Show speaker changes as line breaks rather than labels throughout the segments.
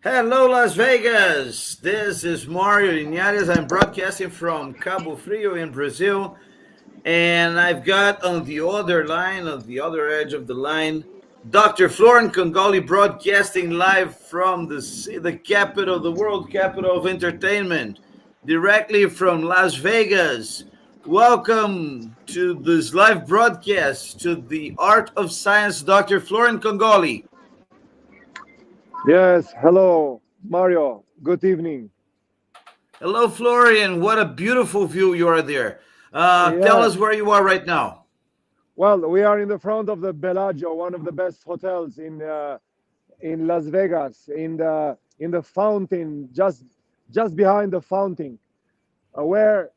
Hello, Las Vegas. This is Mario Linares. I'm broadcasting from Cabo Frio in Brazil. And I've got on the other line, on the other edge of the line, Dr. Florian Kongoli broadcasting live from the capital, the world capital of entertainment, directly from Las Vegas. Welcome to this live broadcast to the Art of Science, Dr. Florian Kongoli.
Yes, hello, Mario. Good evening.
Hello, Florian. What a beautiful view you are there. Tell
Yeah,
us where you are right now.
well, we are in the front of the Bellagio, one of the best hotels in Las Vegas, in the fountain, just behind the fountain, where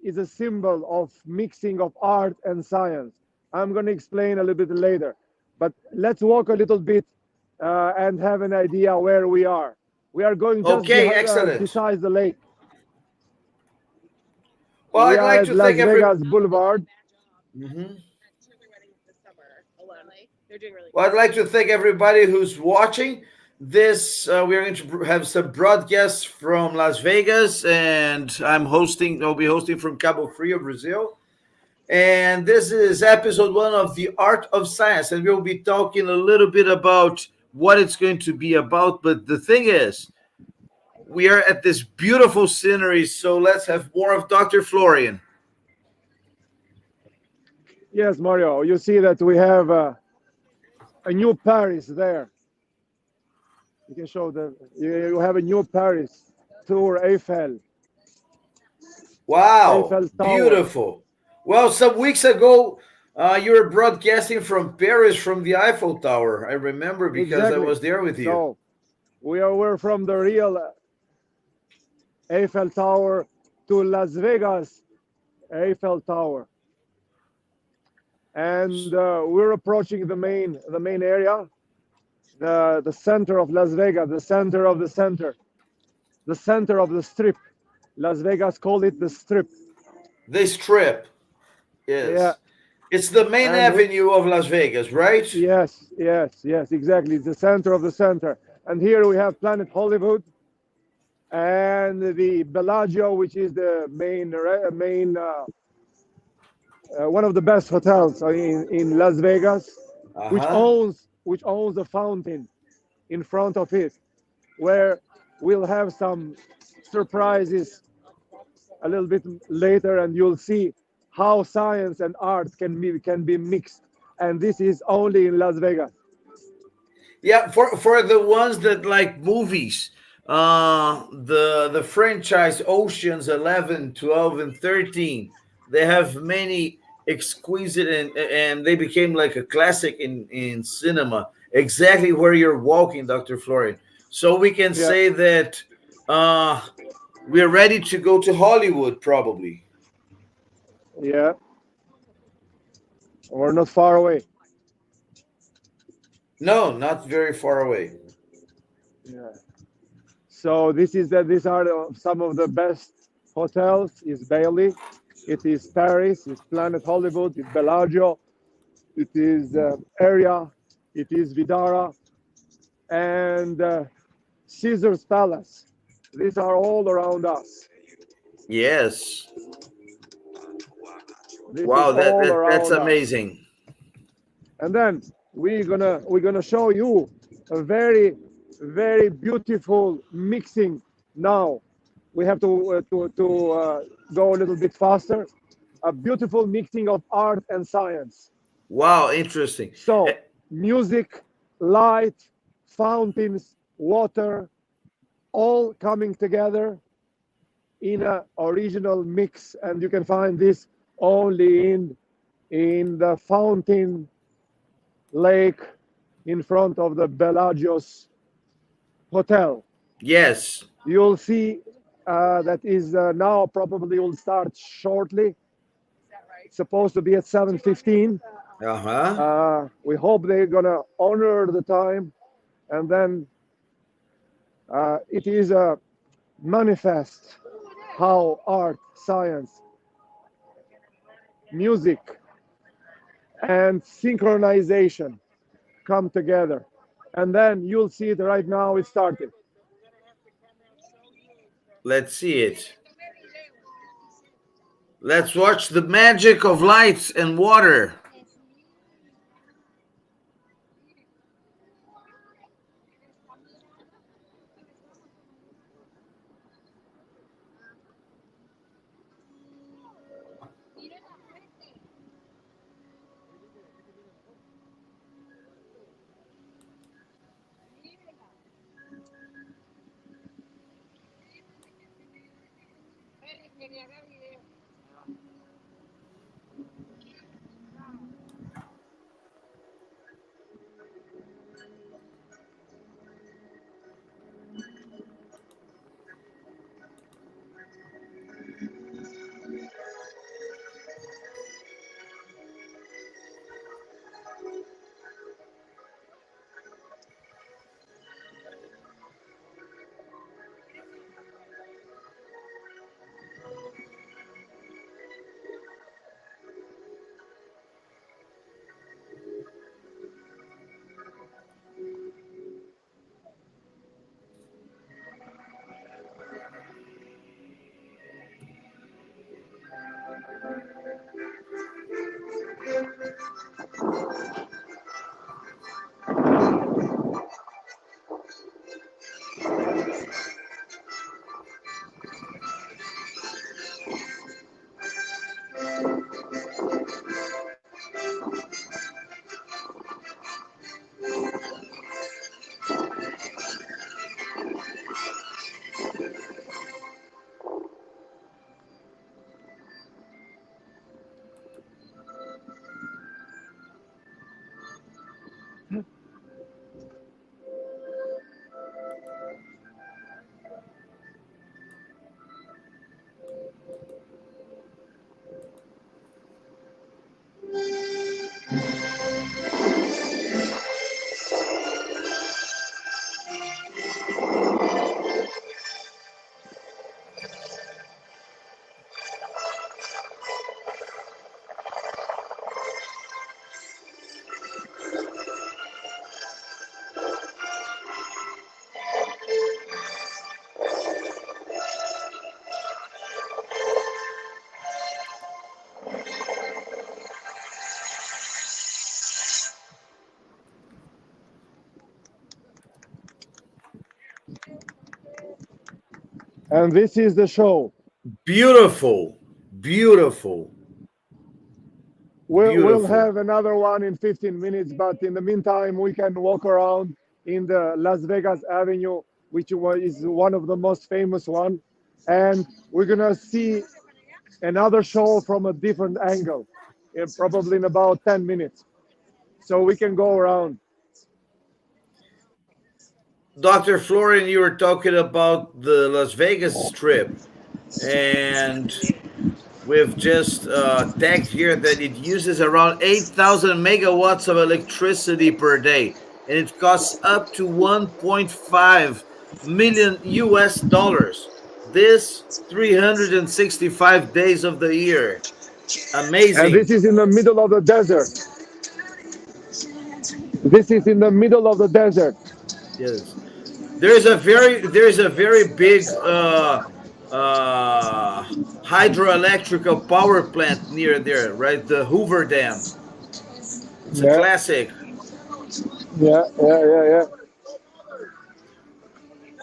is a symbol of mixing of art and science. I'm going to explain a little bit later, but let's walk a little bit and have an idea where we are. We are going just
Okay, excellent.
beside the lake.
Well,
We
I'd
are
like
at
to
Las
thank every.
Vegas Boulevard.
Mhm. Well, I'd like to thank everybody who's watching. We are going to have some broadcasts from Las Vegas, and I'll be hosting from Cabo Frio, Brazil. And this is episode one of the Art of Science, and we'll be talking a little bit about what it's going to be about. But the thing is, we are at this beautiful scenery, so let's have more of Dr. Florian.
Yes, Mario, you see that we have a new Paris there. You can show you have a new Paris tour
Wow,
Eiffel Tower.
beautiful. Well, some weeks ago, you were broadcasting from Paris from the Eiffel Tower. I remember because I
Exactly.
was there with you.
So we're from the real Eiffel Tower to Las Vegas Eiffel Tower, and we're approaching the main area, the center of Las Vegas, the center of the center, the center of the strip. Las Vegas called it the strip.
The Strip
Yeah,
is. It's the main
and
avenue of Las Vegas, right?
yes, exactly. It's the center of the center. And here we have Planet Hollywood and the Bellagio, which is the one of the best hotels in Las Vegas,
Uh
which
huh.
owns a fountain in front of it, where we'll have some surprises a little bit later, and you'll see how science and art can be mixed. And this is only in Las Vegas.
Yeah, for the ones that like movies, the franchise Oceans 11, 12, and 13, they have many exquisite and they became like a classic in cinema. Exactly where you're walking, Dr. Florian. So we can
Yeah,
say that uh, we're ready to go to Hollywood, probably.
yeah, we're not far away.
No, not very far away.
Yeah. So these are some of the best hotels. Is Bailey, it is Paris, it's Planet Hollywood, it's Bellagio, it is Area, it is Vidara, and Caesar's Palace. These are all around us.
Yes.
This is
Wow,
all
that's
around us.
amazing.
And then we're gonna show you a very beautiful mixing. Now we have to go a little bit faster. A beautiful mixing of art and science.
Wow, interesting.
So music, light, fountains, water, all coming together in a original mix, and you can find this only in the fountain lake in front of the Bellagio's hotel.
Yes.
You'll see that is now probably will start shortly. It's supposed to be at 7:15.
Uh huh.
We hope they're gonna honor the time, and then it is a manifest how art, science, music, and synchronization come together. And then you'll see it right now. It started.
Let's see it. Let's watch the magic of lights and water.
And this is the show.
Beautiful, beautiful,
We'll
beautiful.
have another one in 15 minutes, but in the meantime, we can walk around in the Las Vegas Avenue, which is one of the most famous one, and we're gonna see another show from a different angle, probably in about 10 minutes. So we can go around.
Dr. Florian, you were talking about the Las Vegas Strip, and we've just tagged here that it uses around 8,000 megawatts of electricity per day, and it costs up to 1.5 million US dollars. This 365 days of the year.
And
Amazing.
this is in the middle of the desert. This is in the middle of the desert.
Yes. There's a very big uh, hydroelectrical power plant near there, right? The Hoover Dam. It's a
Yeah,
classic.
yeah.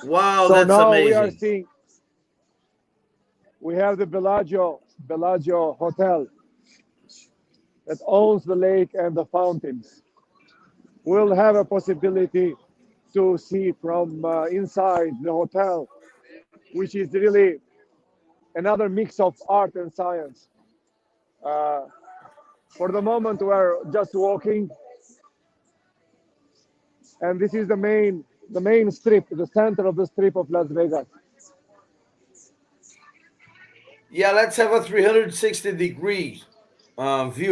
Wow,
So
that's
now we are
amazing.
seeing, we have the Bellagio Hotel that owns the lake and the fountains. We'll have a possibility to see from inside the hotel, which is really another mix of art and science. Uh, for the moment, we're just walking, and this is the main strip, the center of the strip of Las Vegas.
Yeah, let's have a 360-degree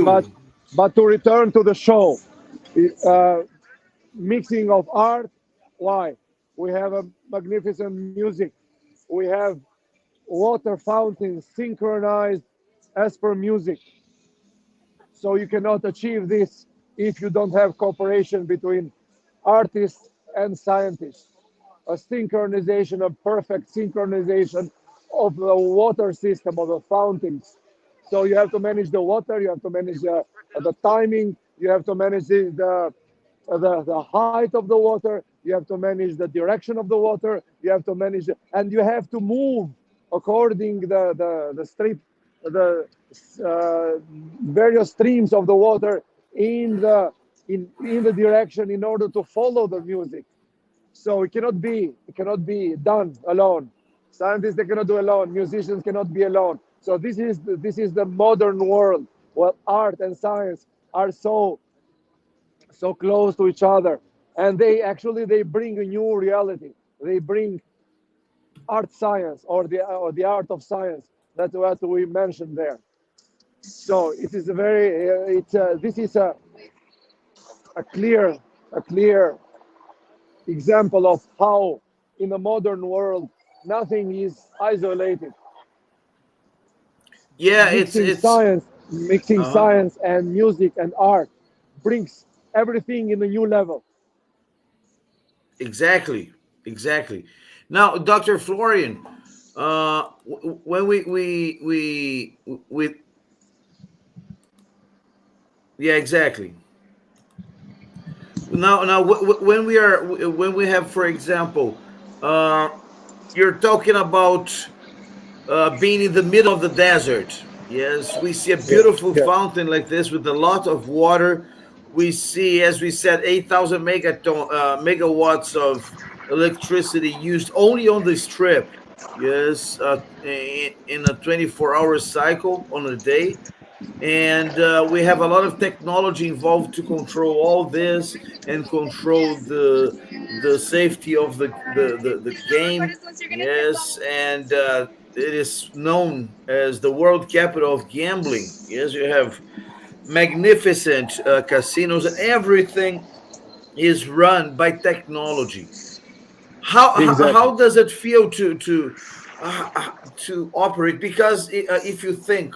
But
view.
but to return to the show, uh, mixing of art. Why? We have a magnificent music. We have water fountains synchronized as per music. So you cannot achieve this if you don't have cooperation between artists and scientists. a synchronization, a perfect synchronization of the water system of the fountains. So you have to manage the water, you have to manage the timing, you have to manage the height of the water, you have to manage the direction of the water, you have to manage, and you have to move according the strip, the various streams of the water in the direction in order to follow the music. So it cannot be done alone. Scientists they cannot do alone. Musicians cannot be alone. So this is the modern world where art and science are so close to each other, and they bring a new reality. They bring art science or the art of science. That's what we mentioned there. So it is a very it's this is a clear a clear example of how in the modern world nothing is isolated.
Yeah,
mixing
it's
science mixing
uh-huh.
science and music and art brings everything in a new level.
Exactly, exactly. Now, Dr. Florian, when we yeah, exactly. Now, when we have, for example, uh, you're talking about being in the middle of the desert. Yes, we see a
Yes,
beautiful
yes,
fountain like this with a lot of water. We see, as we said, 8,000 megawatts of electricity used only on the strip. Yes, in a 24-hour cycle on a day. And we have a lot of technology involved to control all this and control the safety of the game. Yes, and it is known as the world capital of gambling. Yes, you have magnificent casinos, and everything is run by technology.
exactly.
How does it feel to operate? Because if you think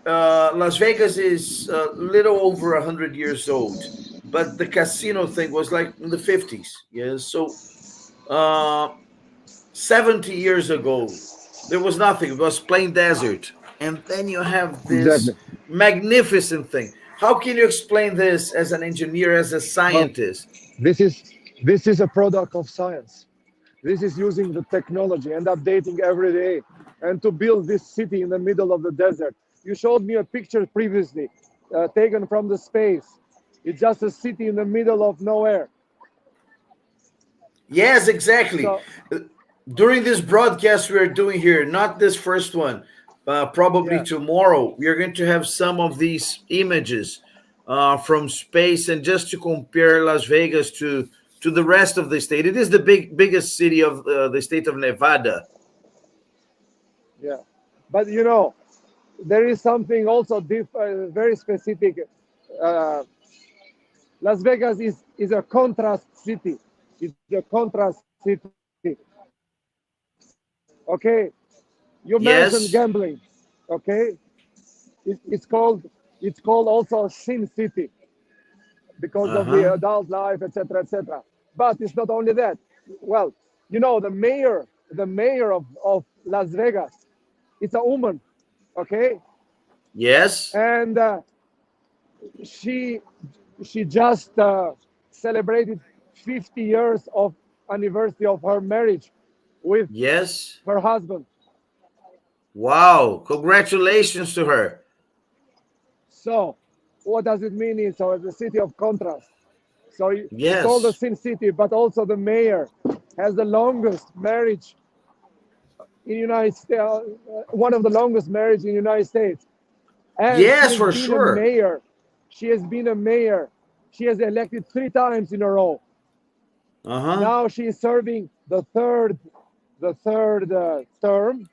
Las Vegas is a little over 100 years old, but the casino thing was like in the 50s. Yes, so uh, 70 years ago, there was nothing. It was plain desert, and then you have this
Exactly.
magnificent thing. How can you explain this as an engineer, as a
Well,
scientist?
this is this is a product of science. This is using the technology and updating every day, and to build this city in the middle of the desert. You showed me a picture previously, taken from the space. It's just a city in the middle of nowhere.
Yes, exactly.
So
During this broadcast we're doing here, not this first one, probably
yeah,
tomorrow, we are going to have some of these images from space, and just to compare Las Vegas to the rest of the state. It is the biggest city of the state of Nevada.
yeah. But there is something also very specific. Uh, Las Vegas is a contrast city. It's a contrast city. Okay, you mentioned
Yes.
gambling. Okay, it's called also Sin City because of the
Uh-huh.
adult life, etc., etc. But it's not only that. Well, the mayor of Las Vegas, it's a woman. Okay,
Yes.
and she she just celebrated 50 years of anniversary of her marriage with
Yes.
her husband.
Wow, congratulations to her.
So what does it mean? So it's a city of contrast. So it's called the
Yes.
Sin City, but also the mayor has the longest marriage in United States, one of the longest marriage in United States, and she
Yes,
has
for
been a
sure.
mayor. She has been a mayor. She has elected 3 times in a row.
Uh-huh.
Now she is serving the third term,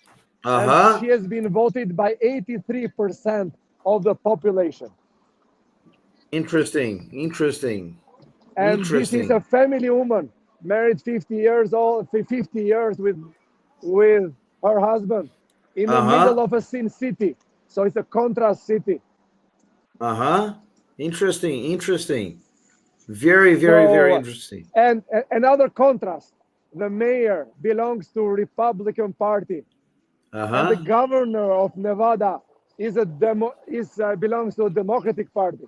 and
Uh-huh.
she has been voted by 83% of the population.
Interesting. Interesting.
And this is a
Interesting.
family woman, married 50 years old, 50 years with her husband in the middle
Uh-huh.
of a sin city. So it's a contrast city.
Uh-huh. Interesting. Interesting. Very, very, very
So,
interesting.
and another contrast. the mayor belongs to Republican Party, and the
Uh-huh.
governor of Nevada belongs to a Democratic Party.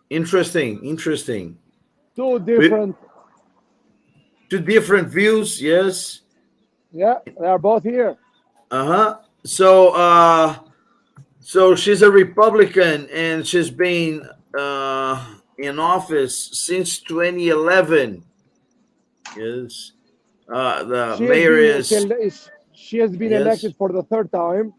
Interesting, interesting.
Two
We,
different,
two different views, yes.
yeah, they are both here.
Uh-huh. So she's a Republican and she's been in office since 2011. Yes. The
She has
mayor
been
is
she has been
yes.
elected for the third time.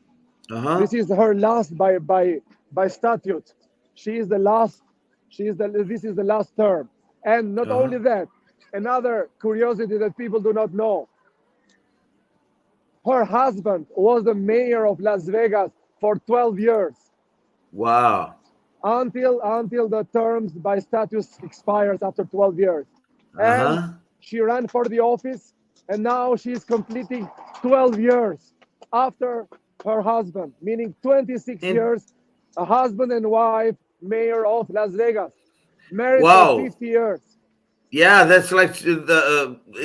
Uh-huh.
This is her last by statute. She is the last. She is the. This is the last term. And not
Uh-huh.
only that, another curiosity that people do not know: her husband was the mayor of Las Vegas for 12 years
Wow.
until the terms by statute expires after 12 years. And
Uh-huh.
she ran for the office, and now she is completing 12 years after her husband, meaning 26
And
years, a husband and wife, mayor of Las Vegas, married for
wow.
50 years.
Yeah, that's like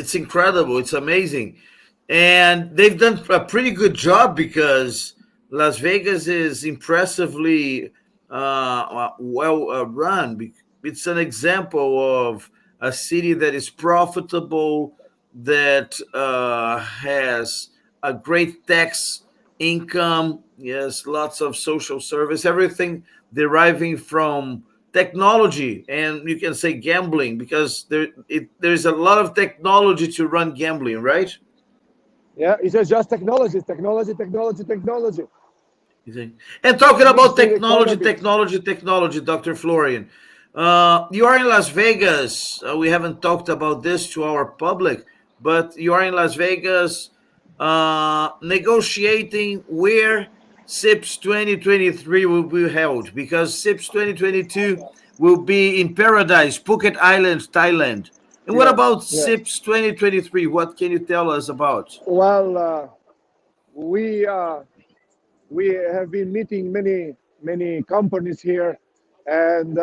it's incredible. It's amazing. And they've done a pretty good job because Las Vegas is impressively well run. It's an example of a city that is profitable, that has a great tax income. Yes, lots of social service, everything deriving from technology, and you can say gambling because there's a lot of technology to run gambling, right?
Yeah, it's just technology, technology, technology, technology.
You see? And talking about
Boosting
technology,
economy.
technology, technology, Dr. Florian, you are in Las Vegas. We haven't talked about this to our public, but you are in Las Vegas negotiating where SIPS 2023 will be held because SIPS 2022 will be in Paradise, Phuket Island, Thailand. And what
Yes,
about
yes.
SIPS 2023? What can you tell us about?
Well, we we have been meeting many companies here, and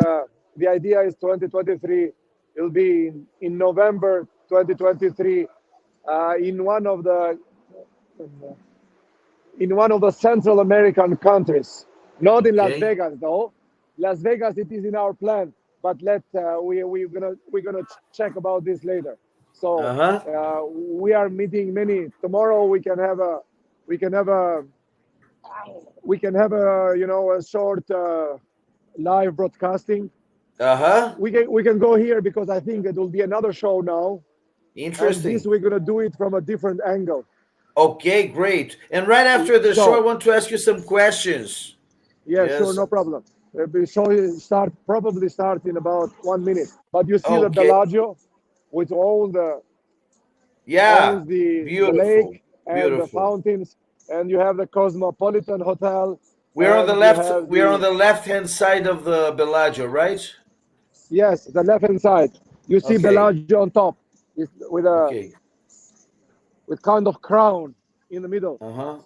the idea is 2023. It'll be in November 2023 in one of the Central American countries. Not in Las
Okay.
Vegas though. Las Vegas, it is in our plan, but we're gonna check about this later. So
Uh huh.
we are meeting many. Tomorrow we can have a a short live broadcasting.
Uh huh.
We can go here because I think it will be another show now, and this
Interesting.
we're gonna do it from a different angle.
Okay, great. And right after the show, I
So
want to ask you some questions.
yeah, sure,
Yes.
no problem. The show probably start in about 1 minute. But you see the
Okay.
Bellagio with all
Yeah.
the
Beautiful.
lake and the
Beautiful.
fountains, and you have the Cosmopolitan Hotel,
We're on the
and you
left.
have
We're on
the
the left hand side of the Bellagio, right?
yes, the left hand side. You see
Okay.
Bellagio on top,
Okay.
with kind of crown in the middle.
Uh huh.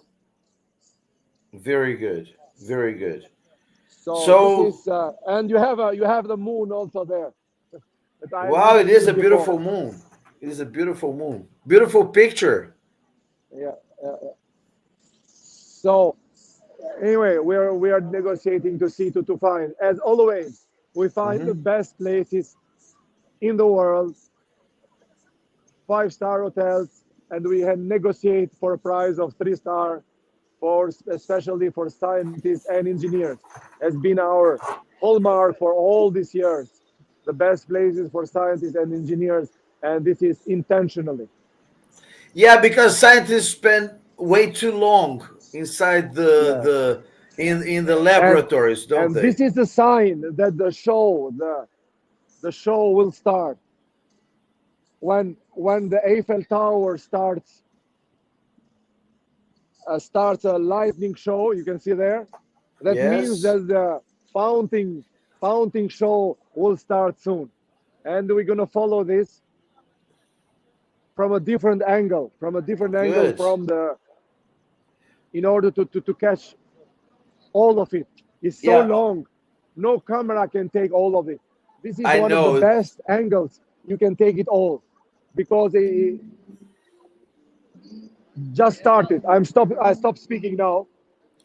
Very good. Very good.
So this
So,
is and you have the moon also there that I have
wow,
never
it is
seen
a
before.
beautiful moon. It is a beautiful moon. Beautiful picture.
Yeah. So anyway, we are negotiating to see to find, as always, we find the
Hmm.
best places in the world, 5-star hotels, and we can negotiate for a price of 3-star, for especially for scientists and engineers. Has been our hallmark for all these years. The best places for scientists and engineers, and this is intentionally.
Yeah, because scientists spend way too long inside
Yeah.
in the
and
laboratories, don't
and
they?
this is a sign that the show will start when the Eiffel Tower starts a lightning show. You can see there. That means
Yes.
that the fountain fountain show will start soon, and we're gonna follow this from a different angle,
Good.
from the in order to catch all of it. It's so
Yeah,
long, no camera can take all of it. This is
I
one of the
know.
best angles. You can take it all. because it just started. I stopped speaking now.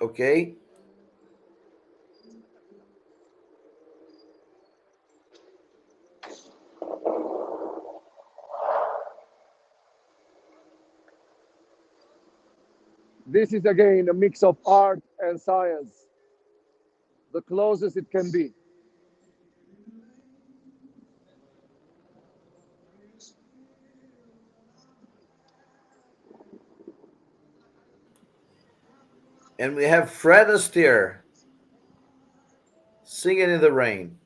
Okay.
This is again a mix of art and science, the closest it can be.
And we have Fred Astaire singing in the rain.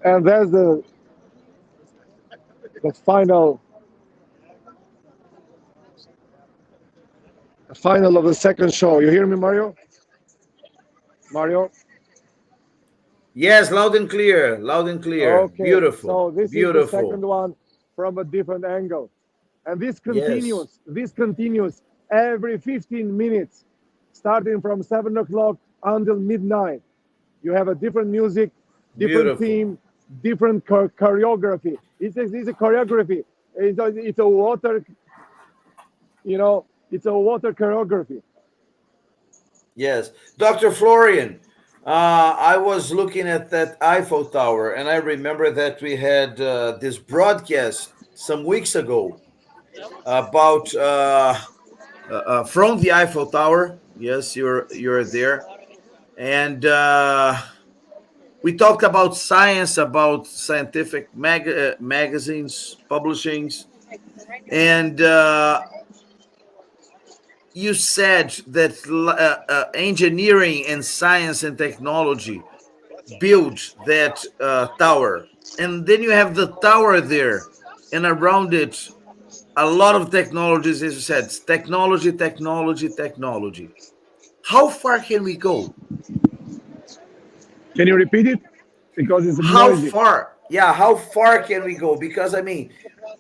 And there's the final of the second show. You hear me, Mario? Mario?
Yes, loud and clear. Loud and clear.
Okay,
Beautiful.
so this is the second
Beautiful.
one from a different angle. And
Yes.
this continues every 15 minutes, starting from 7 o'clock until midnight. You have a different music, different
Beautiful.
theme, different choreography. It's a choreography. It's a water, you know, it's a water choreography.
Yes. Dr. Florian, I was looking at that Eiffel Tower and I remember that we had this broadcast some weeks ago about from the Eiffel Tower. Yes, you're there. And we talked about science, about scientific magazines, publishings, and you said that engineering and science and technology build that tower, and then you have the tower there, and around it, a lot of technologies, as you said, it's technology, technology, technology. How far can we go?
Can you repeat it? Because it's
How
noisy.
far? Yeah, how far can we go? Because I mean,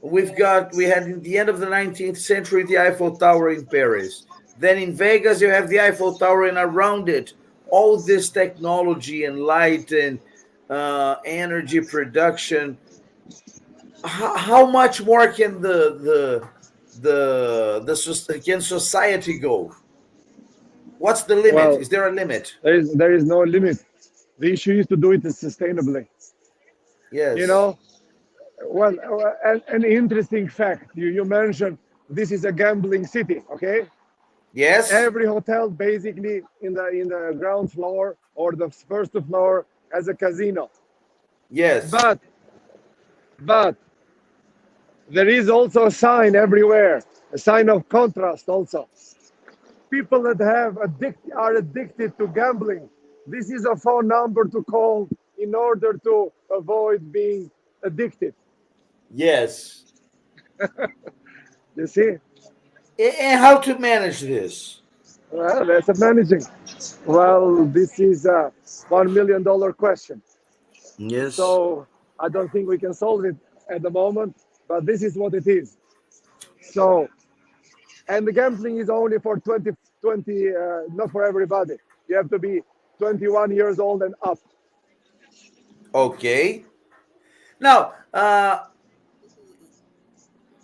we had in the end of the 19th century the Eiffel Tower in Paris. Then in Vegas you have the Eiffel Tower, and around it all this technology and light and energy production. How much more can can society go? What's the limit?
Well,
Is there a limit?
there is no limit. The issue is to do it sustainably. You
Yes.
know, well, an interesting fact you mentioned, this is a gambling city. Okay,
Yes.
every hotel basically in the ground floor or the first floor has a casino.
Yes.
But there is also a sign everywhere, a sign of contrast also. People that are addicted to gambling, this is a phone number to call in order to avoid being addicted.
Yes.
You see?
And how to manage this?
Well, that's a managing. Well, this is a $1 million question.
Yes.
So I don't think we can solve it at the moment, but this is what it is. So, and the gambling is only for 20, not for everybody. You have to be 21 years old and up.
Okay. Now,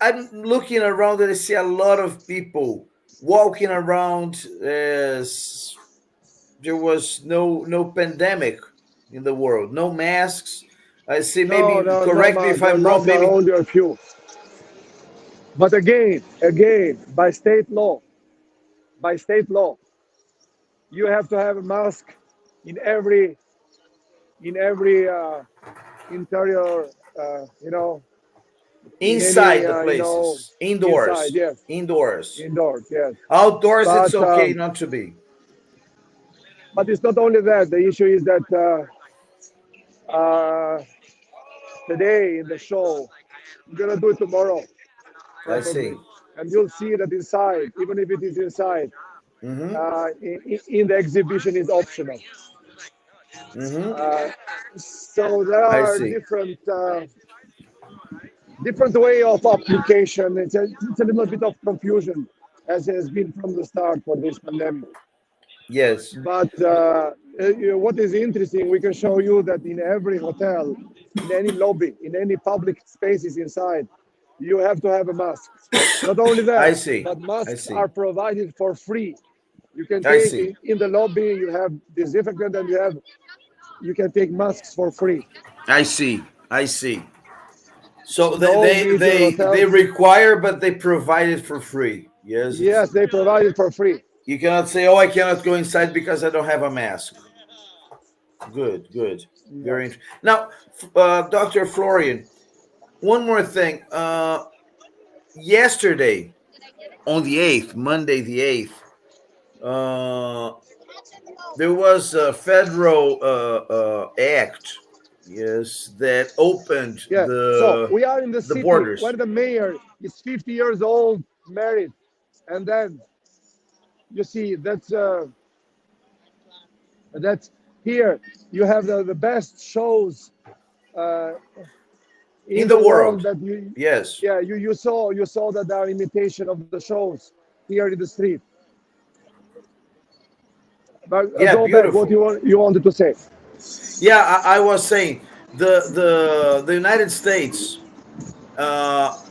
I'm looking around and I see a lot of people walking around as there was no pandemic in the world, no masks. I see.
No,
Maybe
no, no,
correct me
man.
if
The
I'm wrong.
masks are
Maybe
only a few. But again, by state law, you have to have a mask in every interior, you know, in
inside
any,
the places,
inside,
indoors,
yes,
indoors,
indoors, yes.
outdoors. It's
But
okay not to be.
but it's not only that. The issue is that uh, today in the show, we're gonna do it tomorrow
I
probably,
see.
and you'll see that inside, even if it is inside,
Mm-hmm.
in the exhibition is optional.
Mm-hmm.
Uh, so there
I
are
see.
different way of application. It's a little bit of confusion as has been from the start for this pandemic.
Yes.
But what is interesting, we can show you that in every hotel, in any lobby, in any public spaces inside, you have to have a mask. Not only
I
that,
see.
but
I
masks
see.
are provided for free. You can
I
take
see.
in the lobby, you have disinfectant, and you can take masks for free.
I see. I see. So
In all major
they
hotels,
require, but they provide it for free. Yes, it's
yes, they provide it for free.
you cannot say, "Oh, I cannot go inside because I don't have a mask." Good, good,
Yeah.
very interesting. Now, Doctor Florian, one more thing. Yesterday on the 8th, Monday the 8th, uh, there was a federal act, yes, that opened
Yeah. So we are in the
the
city where
borders.
the mayor is 50 years old, married, and then you see that's here. You have the best shows uh,
In
in
the
the world
world.
that you
Yes.
yeah you saw that there are imitation of the shows here in the street. But
Yeah,
go back. What
beautiful.
you wanted to say?
Yeah, I was saying the United States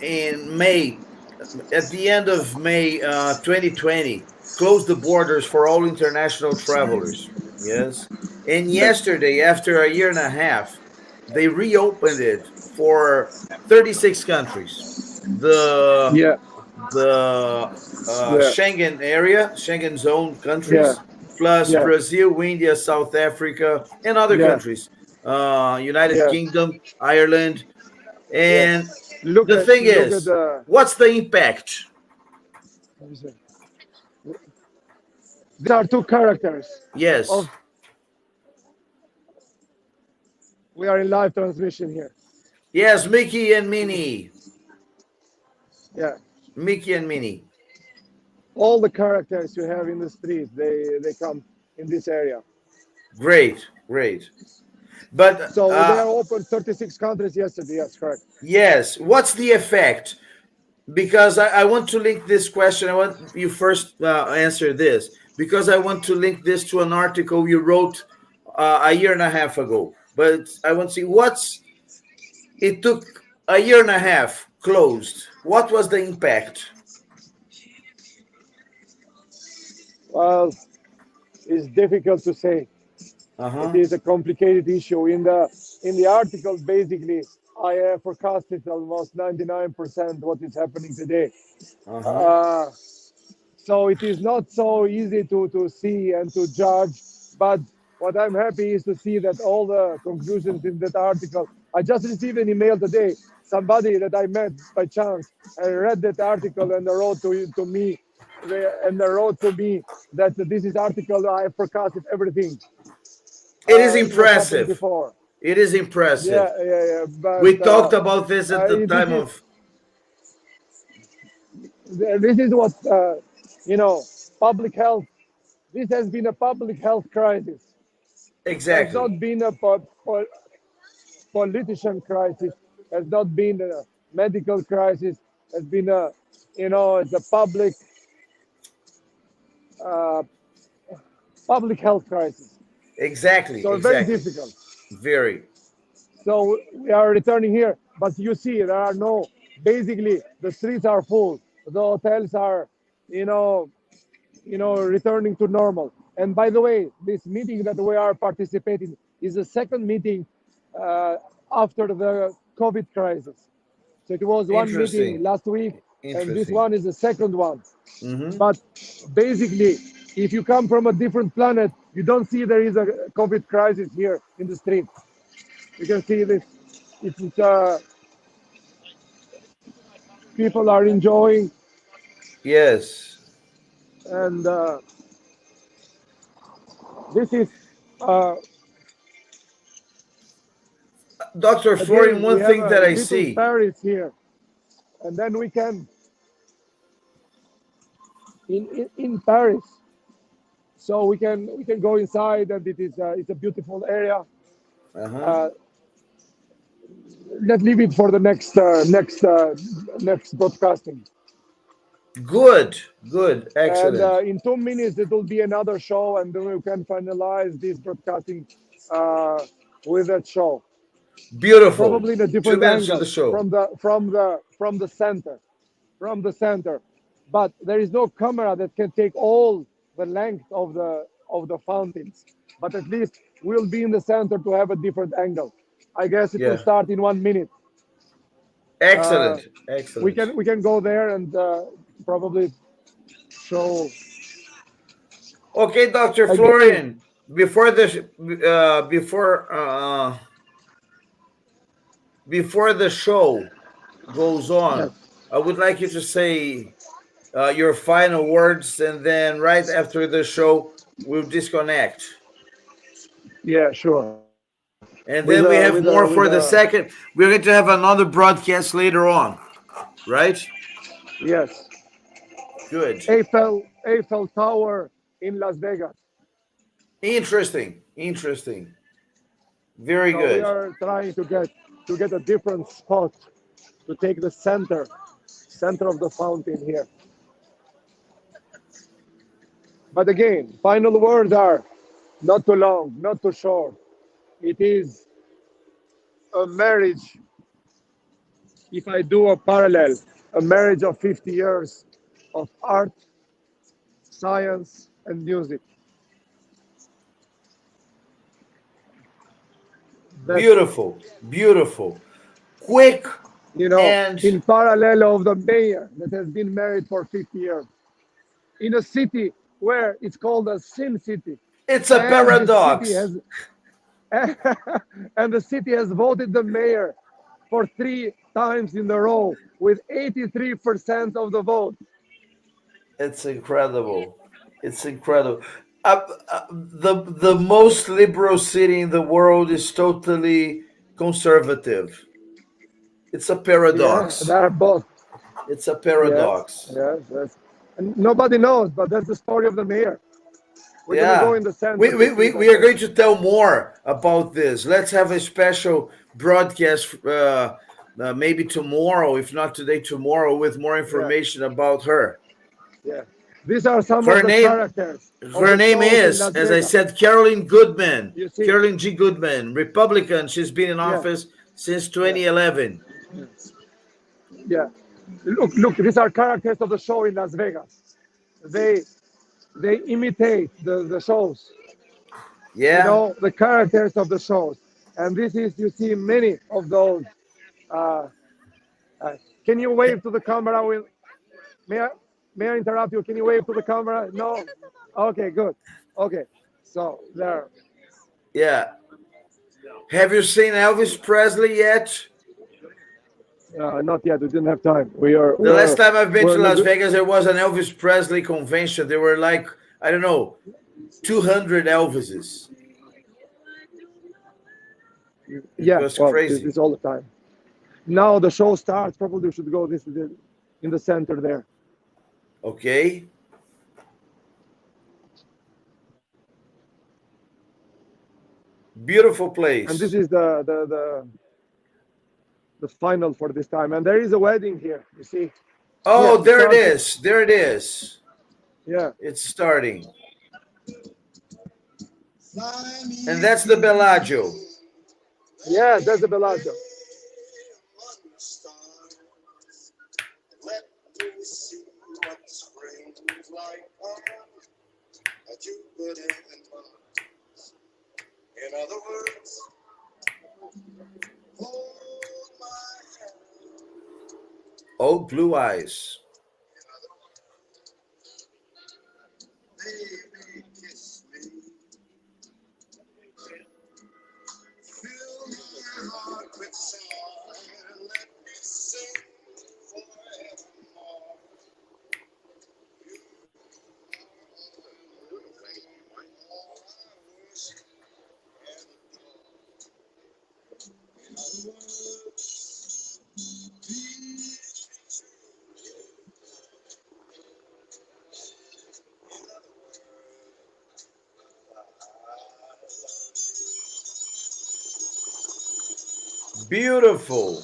in May, at the end of May 2020, closed the borders for all international travelers. Yes, and yesterday, after a year and a half, they reopened it for 36 countries. The
Yeah,
the
yeah,
Schengen area, Schengen zone
yeah,
countries, plus
yeah,
Brazil, India, South Africa, and other
yeah,
countries, United
yeah,
Kingdom, Ireland.
yeah.
And
Look
the
at
thing
look at
is,
the.
what's the impact?
These are two characters
Yes,
of We are in live transmission here.
Yes, Mickey and Minnie.
Yeah.
Mickey and Minnie.
All the characters you have in the street, they come in this area.
Great, great. But
So they are open 36 countries yesterday. Yes, correct.
yes, what's the effect? Because I want to link this question. I want you first answer this because I want to link this to an article you wrote a year and a half ago. But I want to see what's it took a year and a half closed. What was the impact?
Well, it's difficult to say.
Uh
It
huh.
is a complicated issue. In the article, basically, I forecasted almost 99% what is happening today.
Uh huh.
Uh, so it is not so easy to see and to judge. But what I'm happy is to see that all the conclusions in that article. I just received an email today. Somebody that I met by chance and read that article and they wrote to me, and they wrote to me that this is article I forecasted everything.
It is
It was happened
impressive.
before.
It is impressive.
Yeah.
We
But
talked about this at the
this
time
is
of
this is what you know. Public health. This has been a public health crisis. Has
exactly.
not been a politician crisis. Has not been a medical crisis. Has been a it's a uh, public health crisis.
Exactly.
So very
Exactly.
difficult.
Very.
So we are returning here, but you see there are no. Basically, the streets are full. The hotels are, you know, returning to normal. And by the way, this meeting that we are participating is the second meeting uh, after the COVID crisis. So it was one meeting
Interesting.
last week, and this
Interesting.
one is the second one.
Mm-hmm.
But basically, if you come from a different planet, you don't see there is a COVID crisis here in the street. You can see this. It's people are enjoying,
Yes.
and this is uh,
Dr. Florian,
again we
one
have
thing
a
that I
little
see.
Paris here, and then we can in Paris. So we can go inside, and it's a beautiful area.
Uh-huh.
Uh, let's leave it for the next broadcasting.
Good. Good.
And
Excellent.
in 2 minutes, it will be another show, and then we can finalize this broadcasting uh, with that show,
Beautiful.
probably in a
2
different
minutes to the
angle
show.
from the center, from the center. But there is no camera that can take all the length of the fountains. But at least we'll be in the center to have a different angle. I guess it will
Yeah.
start in 1 minute. Uh,
Excellent.
we
Excellent.
can we can go there and probably show
Okay, Dr.
again.
Florian, before before the show goes
Yes.
on, I would like you to say your final words, and then right after the show, we'll disconnect.
Yeah, sure.
And then we have
With
more
a
for the second. We're going to have another broadcast later on, right?
yes,
Good.
Eiffel Tower in Las Vegas.
Interesting. Interesting. Very
So we
good.
are trying to get a different spot to take the center of the fountain here. But again, final words are not too long, not too short. It is a marriage. If I do a parallel, a marriage of 50 years of art, science, and music. That's it.
Beautiful. Beautiful. Quick and
In parallel of the mayor that has been married for 50 years in a city where it's called a sin city,
it's a
and the city
paradox.
has and the city has voted the mayor for 3 times in a row with 83% of the vote.
It's incredible. It's incredible. The most liberal city in the world is totally conservative. It's a
Yeah,
paradox.
they're both.
It's a
Yes,
paradox.
yes, yes. And nobody knows, but that's the story of the mayor. We're gonna go
Yeah.
in the center
We,
to
we,
see
we,
that.
we are going to tell more about this. Let's have a special broadcast maybe tomorrow, if not today, tomorrow, with more
Yeah,
information about her.
yeah. These are some of
Her
the
name
characters of
her
the
name
shows in
is,
Las
as I
Vegas.
said, Carolyn Goodman.
You see?
Carolyn G. Goodman, Republican. She's been in
Yeah,
office since
yeah,
2011.
yeah. Look. These are characters of the show in Las Vegas. They they imitate the shows.
Yeah.
The characters of the shows. And this is you see many of those. Uh, uh, can you wave to the camera? May I may I interrupt you? Can you wave to the camera? No. Okay, good. Okay, so there.
Yeah. Have you seen Elvis Presley yet?
Not yet. We didn't have time. We are
The last time I've been
we're
to
in a
Las
good.
Vegas, there was an Elvis Presley convention. There were like, I don't know, 200 Elvises. It
Yeah.
was
Well, this
crazy.
is all the time. Now the show starts. Probably we should go. This is in the center there.
Okay. Beautiful
And this
place.
is the final for this time. And there is a wedding here. You see? Yeah.
Oh,
It
there it
starts.
is. There it is.
Yeah.
It's starting. And that's the Bellagio.
Yeah. There's the Bellagio.
Oh, blue eyes. Beautiful.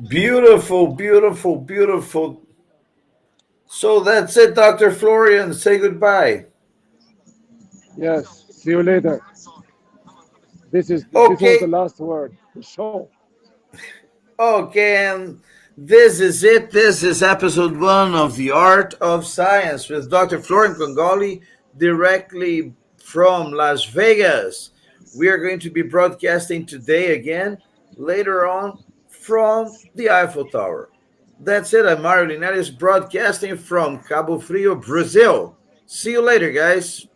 Beautiful, beautiful, beautiful. So that's it, Dr. Florian. Say goodbye.
Yes. See you later. This was the
Okay,
last word. The show.
okay, and this is it. This is episode one of The Art of Science with Dr. Florian Kongoli directly from Las Vegas. We are going to be broadcasting today again, later on, from the Eiffel Tower. That's it. I'm Mario Linares broadcasting from Cabo Frio, Brazil. See you later, guys.